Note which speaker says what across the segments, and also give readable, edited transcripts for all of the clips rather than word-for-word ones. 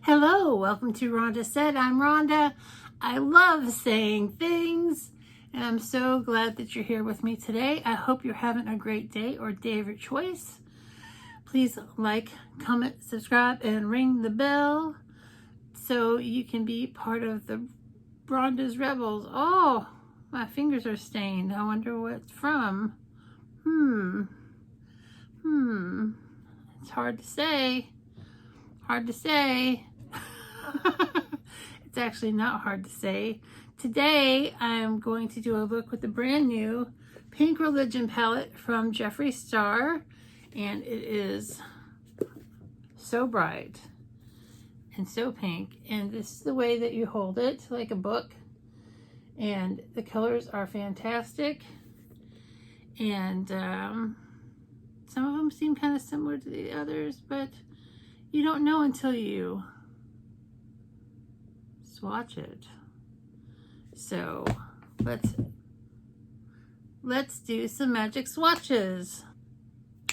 Speaker 1: Hello, welcome to Rhonda Said. I'm Rhonda. I love saying things, and I'm so glad that you're here with me today. I hope you're having a great day or day of your choice. Please like, comment, subscribe, and ring the bell so you can be part of the Rhonda's Rebels. Oh, my fingers are stained. I wonder what it's from. It's hard to say. It's actually not hard to say. Today I'm going to do a look with the brand new Pink Religion palette from Jeffree Star, and it is so bright and so pink, and this is the way that you hold it, like a book, and the colors are fantastic, and some of them seem kind of similar to the others, but you don't know until you swatch it. So let's do some magic swatches.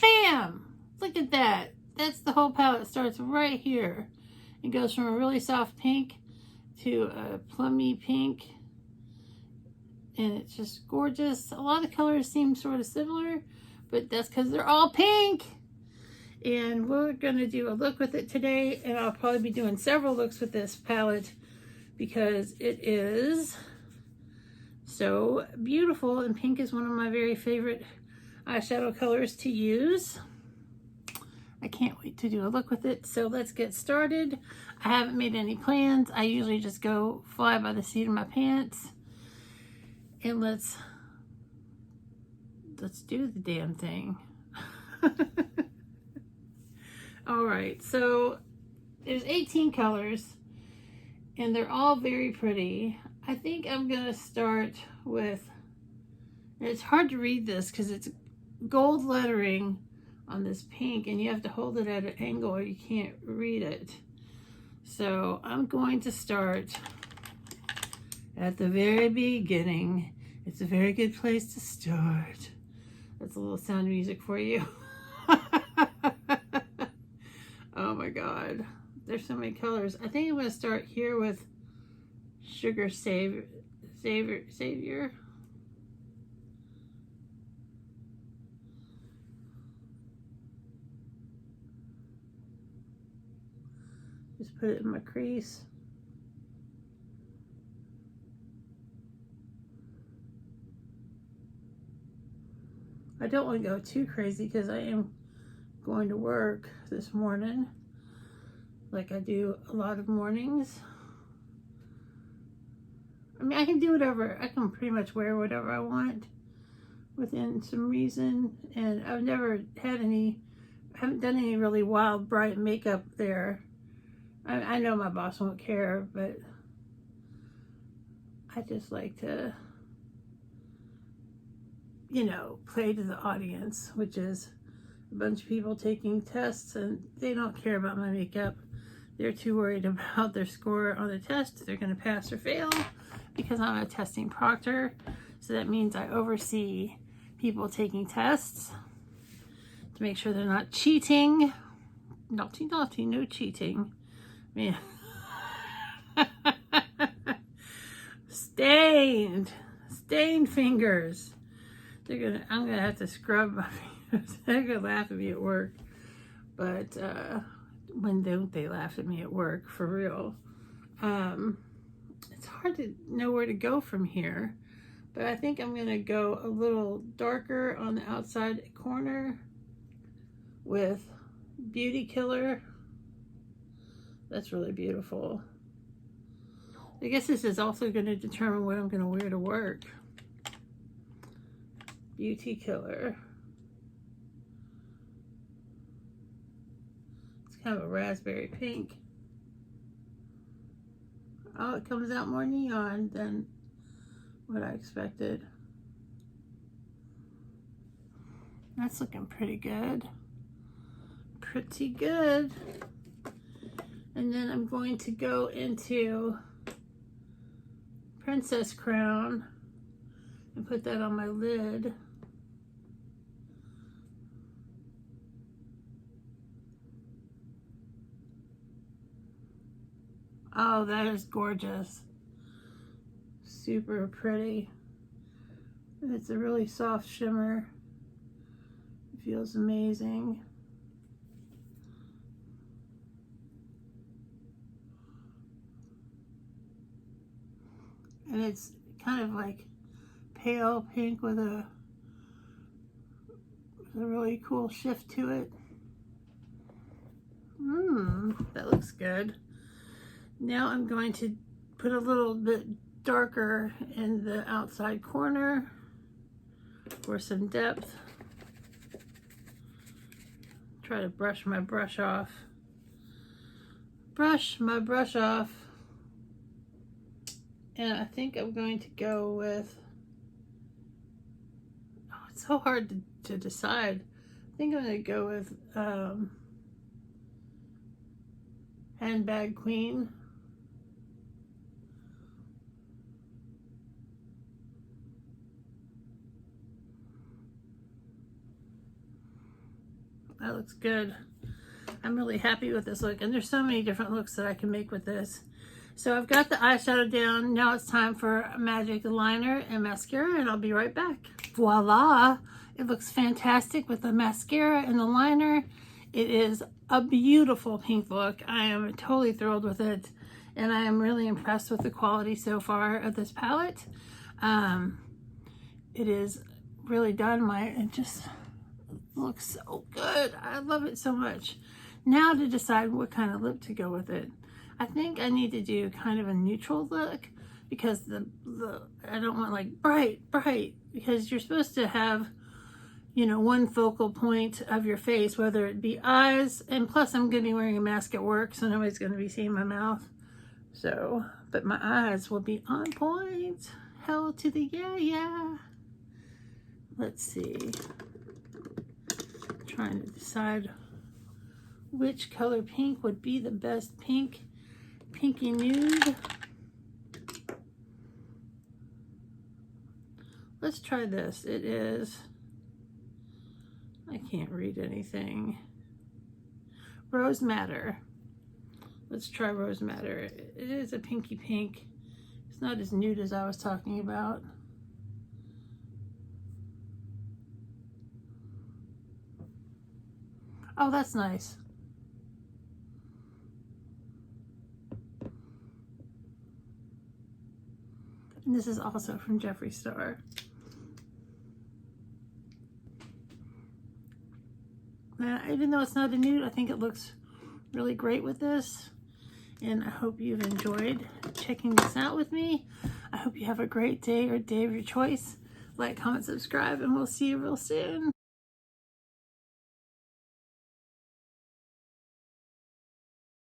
Speaker 1: Bam! Look at that. That's the whole palette. It starts right here. It goes from a really soft pink to a plummy pink, and it's just gorgeous. A lot of the colors seem sort of similar, but that's because they're all pink. And we're going to do a look with it today, and I'll probably be doing several looks with this palette because it is so beautiful, and pink is one of my very favorite eyeshadow colors to use. I can't wait to do a look with it, so let's get started. I haven't made any plans. I usually just go fly by the seat of my pants, and let's do the damn thing. All right, so there's 18 colors, and they're all very pretty. I think I'm gonna start with, and it's hard to read this because it's gold lettering on this pink, and you have to hold it at an angle or you can't read it. So I'm going to start at the very beginning. It's a very good place to start. That's a little sound music for you. Oh my God, there's so many colors. I think I'm going to start here with Sugar Savior. Just put it in my crease. I don't want to go too crazy because I am going to work this morning, like I do a lot of mornings. I mean, I can do whatever. I can pretty much wear whatever I want within some reason, and I've never had any, I haven't done any really wild bright makeup there. I know my boss won't care, but I just like to, you know, play to the audience, which is a bunch of people taking tests, and they don't care about my makeup. They're too worried about their score on the test. They're going to pass or fail because I'm a testing proctor. So that means I oversee people taking tests to make sure they're not cheating. Naughty, naughty, no cheating. Man. Stained fingers. I'm gonna have to scrub my fingers. They're gonna laugh at me at work, but when don't they laugh at me at work, for real? It's hard to know where to go from here, but I think I'm gonna go a little darker on the outside corner with Beauty Killer. That's really beautiful. I guess this is also going to determine what I'm going to wear to work. Beauty Killer. It's kind of a raspberry pink. Oh, it comes out more neon than what I expected. That's looking pretty good. Pretty good. And then I'm going to go into Princess Crown and put that on my lid. Oh, that is gorgeous. Super pretty. It's a really soft shimmer. It feels amazing. And it's kind of like pale pink with a really cool shift to it. That looks good. Now I'm going to put a little bit darker in the outside corner for some depth. Try to brush my brush off. Brush my brush off. And I think I'm going to go with, oh, it's so hard to decide. I think I'm going to go with Handbag Queen. That looks good. I'm really happy with this look, and there's so many different looks that I can make with this. So I've got the eyeshadow down. Now it's time for magic liner and mascara, and I'll be right back. Voila! It looks fantastic with the mascara and the liner. It is a beautiful pink look. I am totally thrilled with it, and I am really impressed with the quality so far of this palette. It is really done. It just looks so good. I love it so much. Now to decide what kind of lip to go with it. I think I need to do kind of a neutral look, because I don't want like bright, because you're supposed to have, you know, one focal point of your face, whether it be eyes, and plus I'm going to be wearing a mask at work, so nobody's going to be seeing my mouth. So, but my eyes will be on point. Hell to the yeah. Let's see. Trying to decide which color pink would be the best pink. Pinky nude. Let's try this. It is, I can't read anything. Rose Madder. Let's try Rose Madder. It is a pinky pink. It's not as nude as I was talking about. Oh, that's nice. And this is also from Jeffree Star. Even though it's not a nude, I think it looks really great with this. And I hope you've enjoyed checking this out with me. I hope you have a great day or day of your choice. Like, comment, subscribe, and we'll see you real soon.